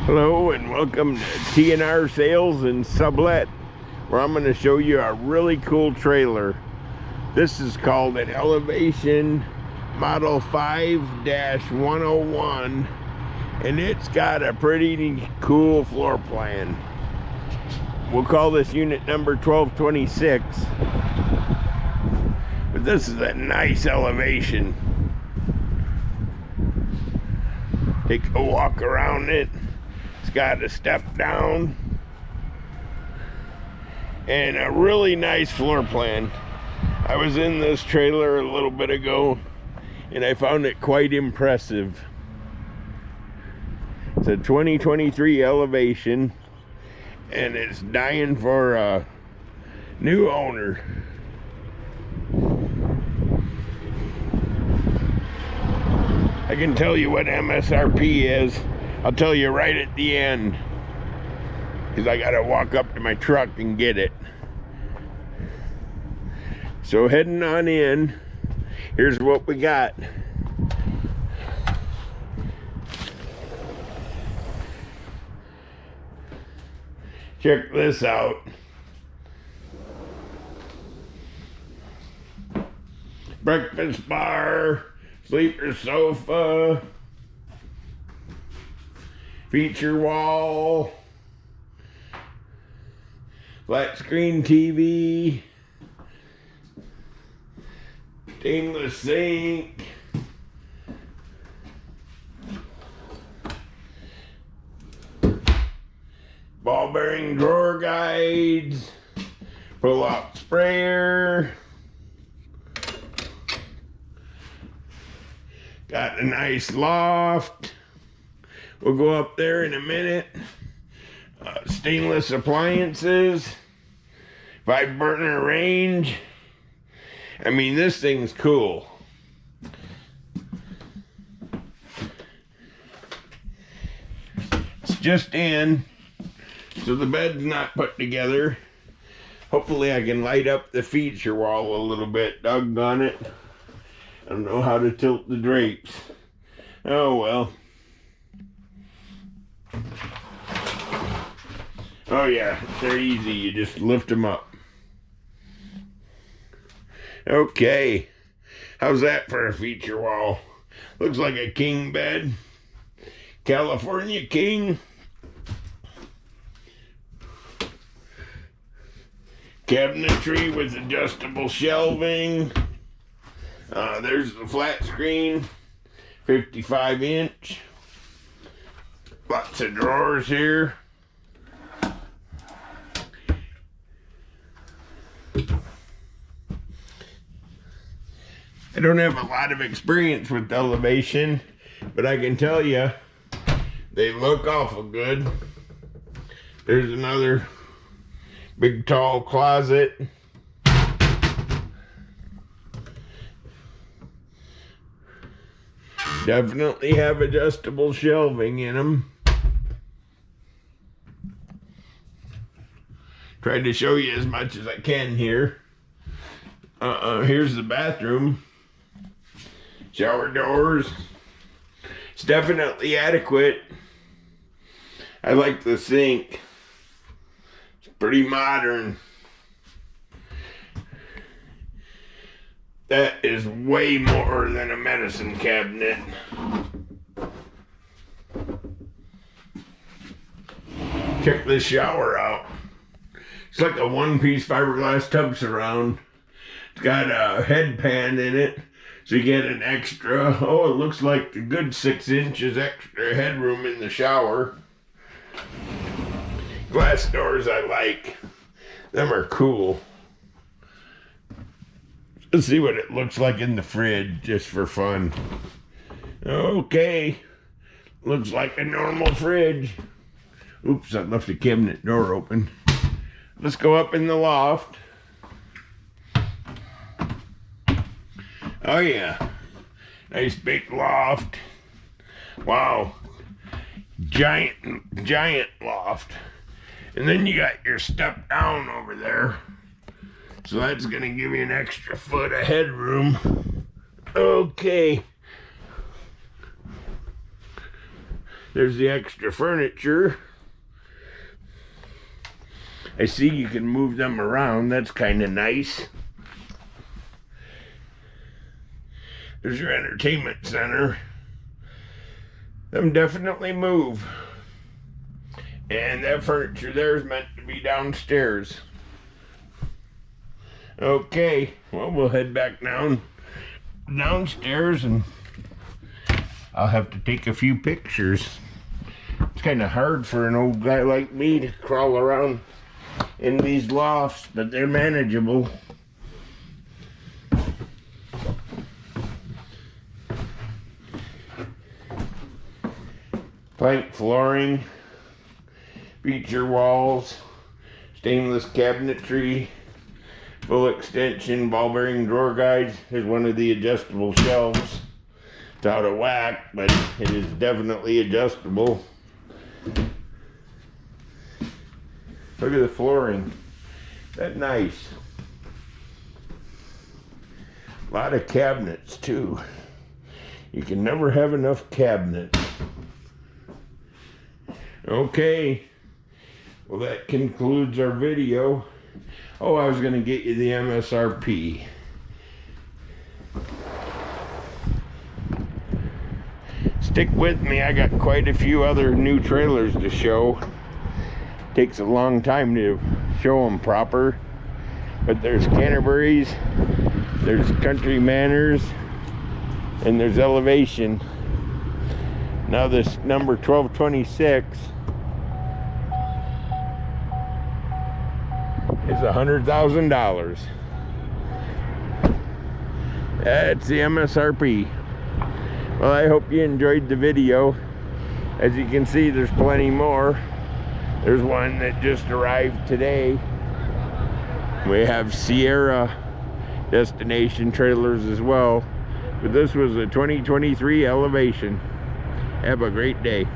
Hello and welcome to T&R Sales and Sublet, where I'm going to show you a really cool trailer. This is called an Elevation Model 5-101, and it's got a pretty cool floor plan. We'll call this unit number 1226, but this is a nice elevation. Take a walk around it. It's got a step down and a really nice floor plan. I was in this trailer a little bit ago and I found it quite impressive. It's a 2023 Elevation and it's dying for a new owner. I can tell you what MSRP is. I'll tell you right at the end, because I gotta walk up to my truck and get it. So heading on in, here's what we got. Check this out. Breakfast bar, sleeper sofa, feature wall, flat screen TV, stainless sink, ball bearing drawer guides, pull out sprayer, got a nice loft. We'll go up there in a minute. Stainless appliances, 5-burner range. I mean, this thing's cool. It's just in, so the bed's not put together. Hopefully I can light up the feature wall a little bit. Doggone it. I don't know how to tilt the drapes. Oh well. Oh yeah, they're easy. You just lift them up. Okay. How's that for a feature wall? Looks like a king bed. California king. Cabinetry with adjustable shelving. There's the flat screen. 55-inch. Lots of drawers here. I don't have a lot of experience with Elevation, but I can tell you they look awful good. There's another big tall closet. Definitely have adjustable shelving in them. Tried to show you as much as I can here. Here's the bathroom. Shower doors. It's definitely adequate. I like the sink. It's pretty modern. That is way more than a medicine cabinet. Check this shower out. It's like a one-piece fiberglass tub surround. It's got a headpan in it, so you get an extra, oh, it looks like a good 6 inches extra headroom in the shower. Glass doors I like. Them are cool. Let's see what it looks like in the fridge, just for fun. Okay. Looks like a normal fridge. Oops, I left the cabinet door open. Let's go up in the loft. Oh yeah. Nice big loft. Wow. Giant loft. And then you got your step down over there. So that's gonna give you an extra foot of headroom. Okay. There's the extra furniture. I see you can move them around. That's kind of nice. There's your entertainment center. Them definitely move. And that furniture there is meant to be downstairs. Okay, well, we'll head back downstairs, and I'll have to take a few pictures. It's kind of hard for an old guy like me to crawl around in these lofts, but they're manageable. Plank flooring, feature walls, stainless cabinetry, full extension, ball bearing drawer guides. Here's one of the adjustable shelves. It's out of whack, but it is definitely adjustable. Look at the flooring. That's nice. A lot of cabinets too. You can never have enough cabinets. Okay. Well, that concludes our video. Oh, I was going to get you the MSRP. Stick with me. I got quite a few other new trailers to show. Takes a long time to show them proper. But there's Canterbury's, there's Country Manners, and there's Elevation. Now this number 1226 is $100,000. That's the MSRP. Well, I hope you enjoyed the video. As you can see, there's plenty more. There's one that just arrived today. We have Sierra destination trailers as well. But this was a 2023 Elevation. Have a great day.